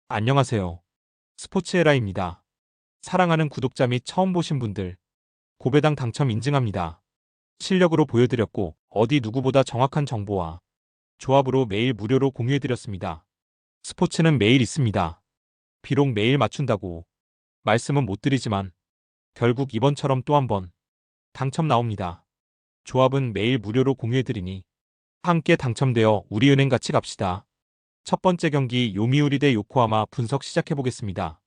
안녕하세요. 스포츠에라입니다. 사랑하는 구독자 및 처음 보신 분들, 고배당 당첨 인증합니다. 실력으로 보여드렸고, 어디 누구보다 정확한 정보와 조합으로 매일 무료로 공유해드렸습니다. 스포츠는 매일 있습니다. 비록 매일 맞춘다고 말씀은 못 드리지만, 결국 이번처럼 또 한 번 당첨 나옵니다. 조합은 매일 무료로 공유해드리니, 함께 당첨되어 우리은행 같이 갑시다. 첫 번째 경기 요미우리 대 요코하마 분석 시작해보겠습니다.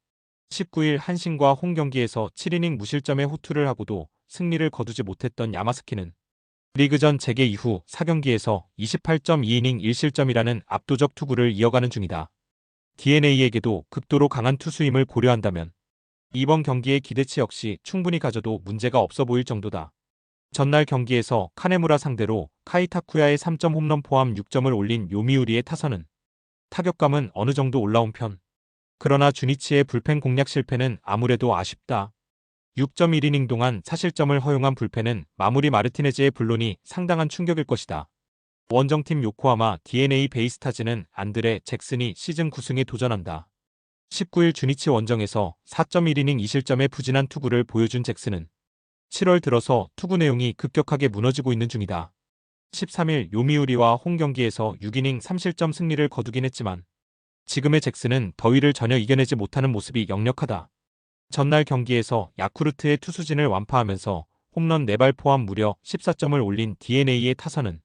19일 한신과 홈 경기에서 7이닝 무실점의 호투를 하고도 승리를 거두지 못했던 야마스키는 리그전 재개 이후 4경기에서 28.2이닝 1실점이라는 압도적 투구를 이어가는 중이다. DeNA에게도 극도로 강한 투수임을 고려한다면 이번 경기의 기대치 역시 충분히 가져도 문제가 없어 보일 정도다. 전날 경기에서 카네무라 상대로 카이 타쿠야의 3점 홈런 포함 6점을 올린 요미우리의 타선은 타격감은 어느 정도 올라온 편. 그러나 주니치의 불펜 공략 실패는 아무래도 아쉽다. 6.1이닝 동안 사실점을 허용한 불펜은 마무리 마르티네즈의 불론이 상당한 충격일 것이다. 원정팀 요코하마 DeNA 베이스타즈는 안드레 잭슨이 시즌 9승에 도전한다. 19일 주니치 원정에서 4.1이닝 2실점의 부진한 투구를 보여준 잭슨은 7월 들어서 투구 내용이 급격하게 무너지고 있는 중이다. 13일 요미우리와 홈 경기에서 6이닝 3실점 승리를 거두긴 했지만 지금의 잭슨은 더위를 전혀 이겨내지 못하는 모습이 역력하다. 전날 경기에서 야쿠르트의 투수진을 완파하면서 홈런 4발 포함 무려 14점을 올린 DeNA의 타선은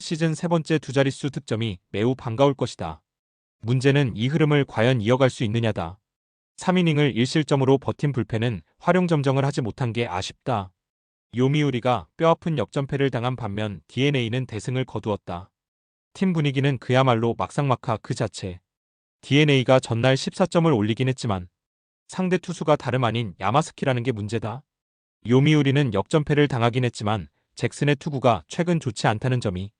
시즌 세 번째 두 자릿수 득점이 매우 반가울 것이다. 문제는 이 흐름을 과연 이어갈 수 있느냐다. 3이닝을 1실점으로 버틴 불펜은 활용 점정을 하지 못한 게 아쉽다. 요미우리가 뼈아픈 역전패를 당한 반면 DeNA는 대승을 거두었다. 팀 분위기는 그야말로 막상막하 그 자체. DeNA가 전날 14점을 올리긴 했지만 상대 투수가 다름 아닌 야마스키라는 게 문제다. 요미우리는 역전패를 당하긴 했지만 잭슨의 투구가 최근 좋지 않다는 점이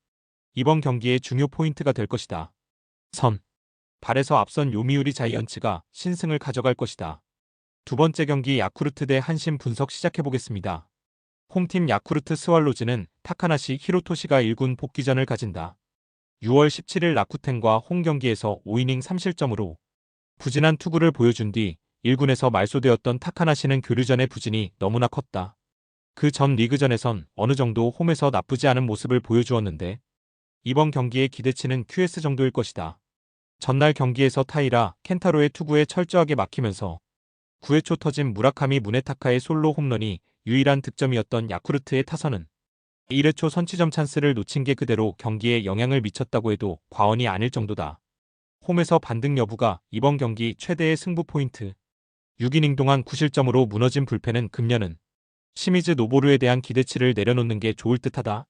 이번 경기의 중요 포인트가 될 것이다. 발에서 앞선 요미우리 자이언츠가 신승을 가져갈 것이다. 두 번째 경기 야쿠르트 대 한신 분석 시작해보겠습니다. 홈팀 야쿠르트 스왈로즈는 타카나시 히로토시가 1군 복귀전을 가진다. 6월 17일 라쿠텐과 홈 경기에서 5이닝 3실점으로 부진한 투구를 보여준 뒤 1군에서 말소되었던 타카나시는 교류전의 부진이 너무나 컸다. 그 전 리그전에선 어느 정도 홈에서 나쁘지 않은 모습을 보여주었는데 이번 경기의 기대치는 QS 정도일 것이다. 전날 경기에서 타이라 켄타로의 투구에 철저하게 막히면서 9회 초 터진 무라카미 무네타카의 솔로 홈런이 유일한 득점이었던 야쿠르트의 타선은 1회 초 선취점 찬스를 놓친 게 그대로 경기에 영향을 미쳤다고 해도 과언이 아닐 정도다. 홈에서 반등 여부가 이번 경기 최대의 승부 포인트. 6이닝 동안 9실점으로 무너진 불펜은 금년은 시미즈 노보루에 대한 기대치를 내려놓는 게 좋을 듯하다.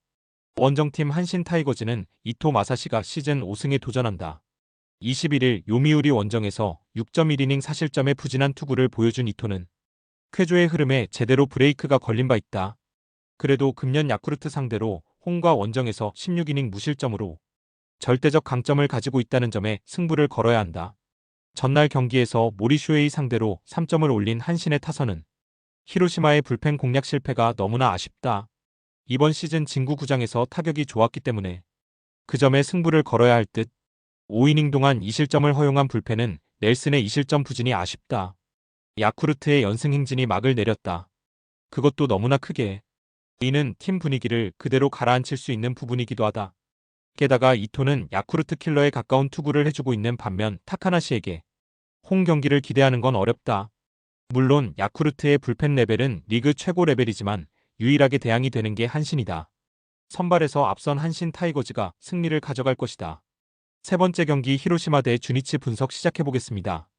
원정팀 한신 타이거즈는 이토 마사시가 시즌 5승에 도전한다. 21일 요미우리 원정에서 6.1이닝 4실점의 부진한 투구를 보여준 이토는 쾌조의 흐름에 제대로 브레이크가 걸린 바 있다. 그래도 금년 야쿠르트 상대로 홈과 원정에서 16이닝 무실점으로 절대적 강점을 가지고 있다는 점에 승부를 걸어야 한다. 전날 경기에서 모리슈에이 상대로 3점을 올린 한신의 타선은 히로시마의 불펜 공략 실패가 너무나 아쉽다. 이번 시즌 진구 구장에서 타격이 좋았기 때문에 그 점에 승부를 걸어야 할 듯. 5이닝 동안 2실점을 허용한 불펜은 넬슨의 2실점 부진이 아쉽다. 야쿠르트의 연승 행진이 막을 내렸다. 그것도 너무나 크게. 이는 팀 분위기를 그대로 가라앉힐 수 있는 부분이기도 하다. 게다가 이토는 야쿠르트 킬러에 가까운 투구를 해주고 있는 반면 타카나시에게 홈 경기를 기대하는 건 어렵다. 물론 야쿠르트의 불펜 레벨은 리그 최고 레벨이지만 유일하게 대항이 되는 게 한신이다. 선발에서 앞선 한신 타이거즈가 승리를 가져갈 것이다. 세 번째 경기 히로시마 대 주니치 분석 시작해보겠습니다.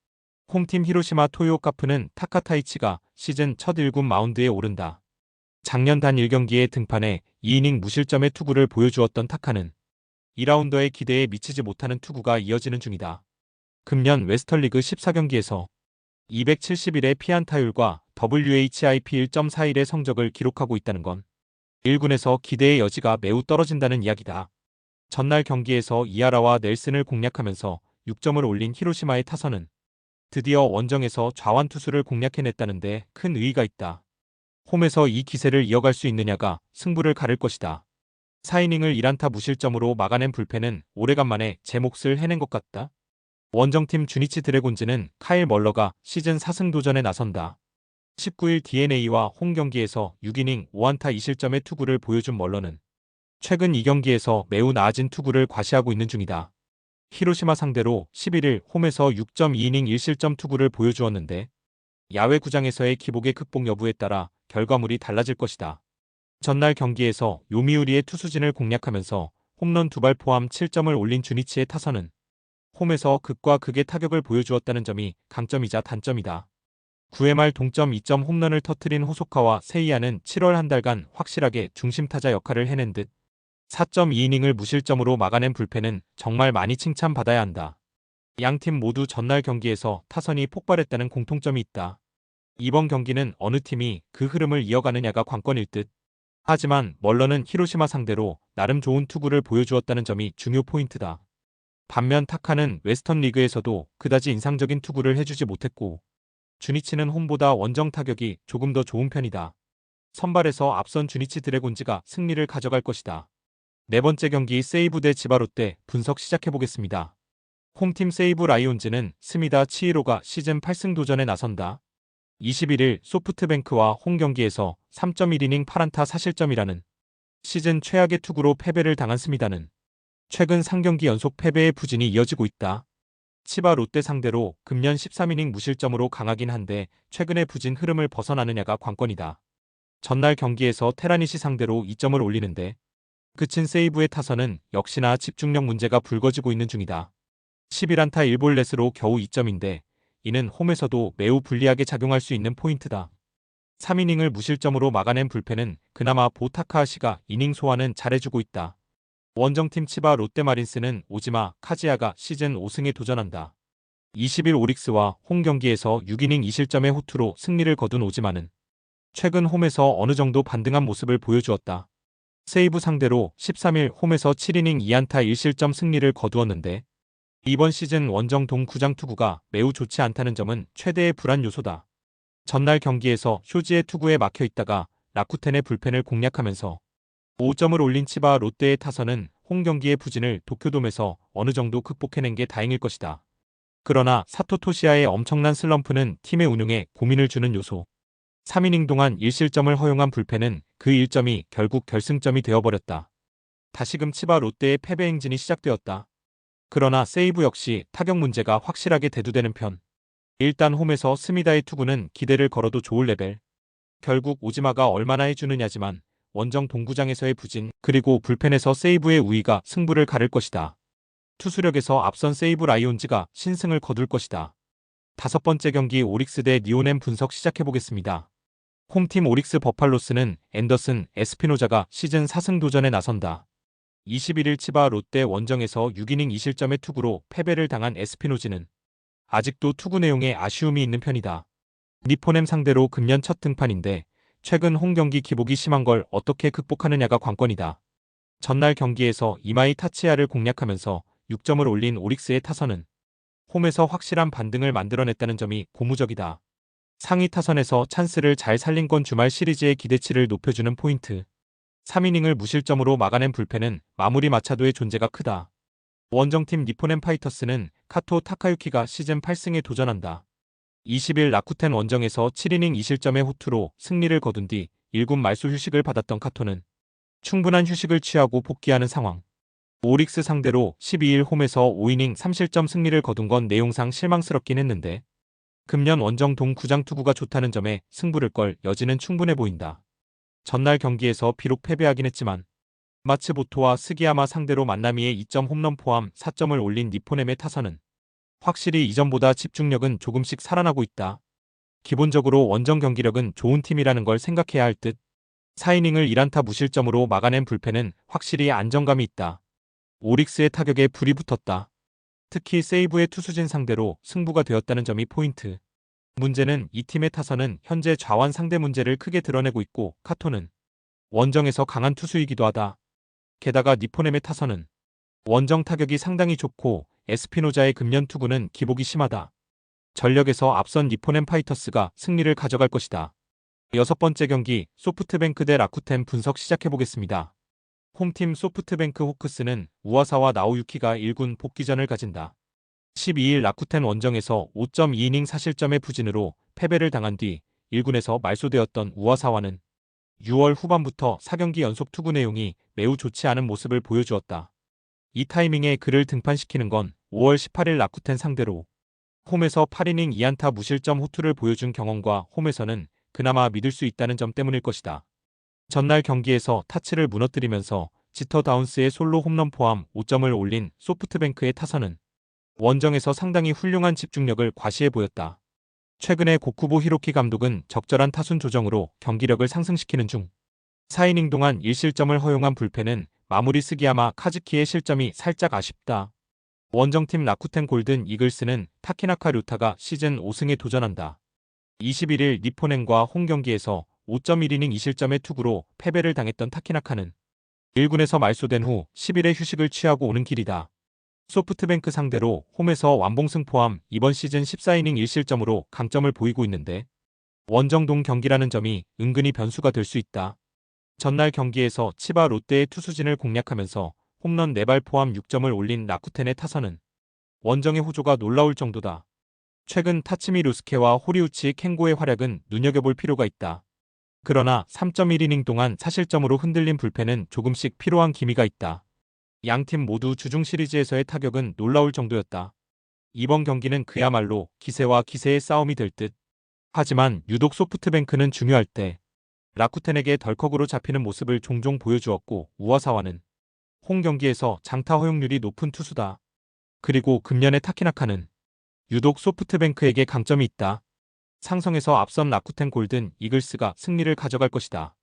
홈팀 히로시마 토요카프는 타카타이치가 시즌 첫 1군 마운드에 오른다. 작년 단 1경기에 등판해 2이닝 무실점의 투구를 보여주었던 타카는 2라운더의 기대에 미치지 못하는 투구가 이어지는 중이다. 금년 웨스턴리그 14경기에서 271의 피안타율과 WHIP 1.41의 성적을 기록하고 있다는 건 1군에서 기대의 여지가 매우 떨어진다는 이야기다. 전날 경기에서 이하라와 넬슨을 공략하면서 6점을 올린 히로시마의 타선은 드디어 원정에서 좌완 투수를 공략해냈다는데 큰 의의가 있다. 홈에서 이 기세를 이어갈 수 있느냐가 승부를 가를 것이다. 4이닝을 1안타 무실점으로 막아낸 불펜은 오래간만에 제 몫을 해낸 것 같다. 원정팀 주니치 드래곤즈는 카일 멀러가 시즌 4승 도전에 나선다. 19일 DeNA와 홈 경기에서 6이닝 5안타 2실점의 투구를 보여준 멀러는 최근 2경기에서 매우 나아진 투구를 과시하고 있는 중이다. 히로시마 상대로 11일 홈에서 6.2이닝 1실점 투구를 보여주었는데 야외 구장에서의 기복의 극복 여부에 따라 결과물이 달라질 것이다. 전날 경기에서 요미우리의 투수진을 공략하면서 홈런 2발 포함 7점을 올린 주니치의 타선은 홈에서 극과 극의 타격을 보여주었다는 점이 강점이자 단점이다. 9회 말 동점 2점 홈런을 터뜨린 호소카와 세이야는 7월 한 달간 확실하게 중심타자 역할을 해낸 듯 4.2이닝을 무실점으로 막아낸 불펜은 정말 많이 칭찬받아야 한다. 양팀 모두 전날 경기에서 타선이 폭발했다는 공통점이 있다. 이번 경기는 어느 팀이 그 흐름을 이어가느냐가 관건일 듯. 하지만 멀러는 히로시마 상대로 나름 좋은 투구를 보여주었다는 점이 중요 포인트다. 반면 타카는 웨스턴 리그에서도 그다지 인상적인 투구를 해주지 못했고 주니치는 홈보다 원정 타격이 조금 더 좋은 편이다. 선발에서 앞선 주니치 드래곤즈가 승리를 가져갈 것이다. 네 번째 경기 세이브 대 지바롯데 분석 시작해보겠습니다. 홈팀 세이브 라이온즈는 스미다 치히로가 시즌 8승 도전에 나선다. 21일 소프트뱅크와 홈 경기에서 3.1이닝 8안타 4실점이라는 시즌 최악의 투구로 패배를 당한 스미다는 최근 3경기 연속 패배의 부진이 이어지고 있다. 치바 롯데 상대로 금년 13이닝 무실점으로 강하긴 한데 최근의 부진 흐름을 벗어나느냐가 관건이다. 전날 경기에서 테라니시 상대로 2점을 올리는데 그친 세이브의 타선은 역시나 집중력 문제가 불거지고 있는 중이다. 11안타 1볼넷으로 겨우 2점인데 이는 홈에서도 매우 불리하게 작용할 수 있는 포인트다. 3이닝을 무실점으로 막아낸 불펜은 그나마 보타카하시가 이닝 소화는 잘해주고 있다. 원정팀 치바 롯데마린스는 오지마 카지야가 시즌 5승에 도전한다. 20일 오릭스와 홈 경기에서 6이닝 2실점의 호투로 승리를 거둔 오지마는 최근 홈에서 어느 정도 반등한 모습을 보여주었다. 세이브 상대로 13일 홈에서 7이닝 2안타 1실점 승리를 거두었는데 이번 시즌 원정 동구장 투구가 매우 좋지 않다는 점은 최대의 불안 요소다. 전날 경기에서 쇼지의 투구에 막혀 있다가 라쿠텐의 불펜을 공략하면서 5점을 올린 치바 롯데의 타선은 홈 경기의 부진을 도쿄돔에서 어느 정도 극복해낸 게 다행일 것이다. 그러나 사토 토시아의 엄청난 슬럼프는 팀의 운용에 고민을 주는 요소. 3이닝 동안 1실점을 허용한 불펜은 그 1점이 결국 결승점이 되어버렸다. 다시금 치바 롯데의 패배 행진이 시작되었다. 그러나 세이브 역시 타격 문제가 확실하게 대두되는 편. 일단 홈에서 스미다의 투구는 기대를 걸어도 좋을 레벨. 결국 오지마가 얼마나 해주느냐지만 원정 동구장에서의 부진 그리고 불펜에서 세이브의 우위가 승부를 가를 것이다. 투수력에서 앞선 세이브 라이온즈가 신승을 거둘 것이다. 다섯 번째 경기 오릭스 대 니오넴 분석 시작해보겠습니다. 홈팀 오릭스 버팔로스는 앤더슨 에스피노자가 시즌 4승 도전에 나선다. 21일 치바 롯데 원정에서 6이닝 2실점의 투구로 패배를 당한 에스피노즈는 아직도 투구 내용에 아쉬움이 있는 편이다. 니포넴 상대로 금년 첫 등판인데 최근 홈 경기 기복이 심한 걸 어떻게 극복하느냐가 관건이다. 전날 경기에서 이마이 타치야를 공략하면서 6점을 올린 오릭스의 타선은 홈에서 확실한 반등을 만들어냈다는 점이 고무적이다. 상위 타선에서 찬스를 잘 살린 건 주말 시리즈의 기대치를 높여주는 포인트. 3이닝을 무실점으로 막아낸 불펜은 마무리 마차도의 존재가 크다. 원정팀 니포넴 파이터스는 카토 타카유키가 시즌 8승에 도전한다. 20일 라쿠텐 원정에서 7이닝 2실점의 호투로 승리를 거둔 뒤 1군 말소 휴식을 받았던 카토는 충분한 휴식을 취하고 복귀하는 상황. 오릭스 상대로 12일 홈에서 5이닝 3실점 승리를 거둔 건 내용상 실망스럽긴 했는데 금년 원정 동구장 투구가 좋다는 점에 승부를 걸 여지는 충분해 보인다. 전날 경기에서 비록 패배하긴 했지만 마츠보토와 스기야마 상대로 만나미에 2점 홈런 포함 4점을 올린 니포넴의 타선은 확실히 이전보다 집중력은 조금씩 살아나고 있다. 기본적으로 원정 경기력은 좋은 팀이라는 걸 생각해야 할 듯. 4이닝을 1안타 무실점으로 막아낸 불펜은 확실히 안정감이 있다. 오릭스의 타격에 불이 붙었다. 특히 세이브의 투수진 상대로 승부가 되었다는 점이 포인트. 문제는 이 팀의 타선은 현재 좌완 상대 문제를 크게 드러내고 있고 카토는 원정에서 강한 투수이기도 하다. 게다가 니포넴의 타선은 원정 타격이 상당히 좋고 에스피노자의 금년 투구는 기복이 심하다. 전력에서 앞선 니포넴 파이터스가 승리를 가져갈 것이다. 여섯 번째 경기 소프트뱅크 대 라쿠텐 분석 시작해보겠습니다. 홈팀 소프트뱅크 호크스는 우와사와 나오유키가 1군 복귀전을 가진다. 12일 라쿠텐 원정에서 5.2이닝 사실점의 부진으로 패배를 당한 뒤 1군에서 말소되었던 우와사와는 6월 후반부터 4경기 연속 투구 내용이 매우 좋지 않은 모습을 보여주었다. 이 타이밍에 그를 등판시키는 건 5월 18일 라쿠텐 상대로 홈에서 8이닝 2안타 무실점 호투를 보여준 경험과 홈에서는 그나마 믿을 수 있다는 점 때문일 것이다. 전날 경기에서 타치를 무너뜨리면서 지터 다운스의 솔로 홈런 포함 5점을 올린 소프트뱅크의 타선은 원정에서 상당히 훌륭한 집중력을 과시해 보였다. 최근에 고쿠보 히로키 감독은 적절한 타순 조정으로 경기력을 상승시키는 중 4이닝 동안 1실점을 허용한 불펜은 마무리 스기야마 카즈키의 실점이 살짝 아쉽다. 원정팀 라쿠텐 골든 이글스는 타키나카 류타가 시즌 5승에 도전한다. 21일 니포넨과 홈 경기에서 5.1이닝 2실점의 투구로 패배를 당했던 타키나카는 1군에서 말소된 후 10일의 휴식을 취하고 오는 길이다. 소프트뱅크 상대로 홈에서 완봉승 포함 이번 시즌 14이닝 1실점으로 강점을 보이고 있는데 원정동 경기라는 점이 은근히 변수가 될 수 있다. 전날 경기에서 치바 롯데의 투수진을 공략하면서 홈런 4발 포함 6점을 올린 라쿠텐의 타선은 원정의 호조가 놀라울 정도다. 최근 타치미 류스케와 호리우치 켄고의 활약은 눈여겨볼 필요가 있다. 그러나 3.1이닝 동안 사실점으로 흔들린 불펜은 조금씩 피로한 기미가 있다. 양팀 모두 주중 시리즈에서의 타격은 놀라울 정도였다. 이번 경기는 그야말로 기세와 기세의 싸움이 될 듯. 하지만 유독 소프트뱅크는 중요할 때 라쿠텐에게 덜컥으로 잡히는 모습을 종종 보여주었고 우와사와는 홈 경기에서 장타 허용률이 높은 투수다. 그리고 금년의 타키나카는 유독 소프트뱅크에게 강점이 있다. 상성에서 앞선 라쿠텐 골든 이글스가 승리를 가져갈 것이다.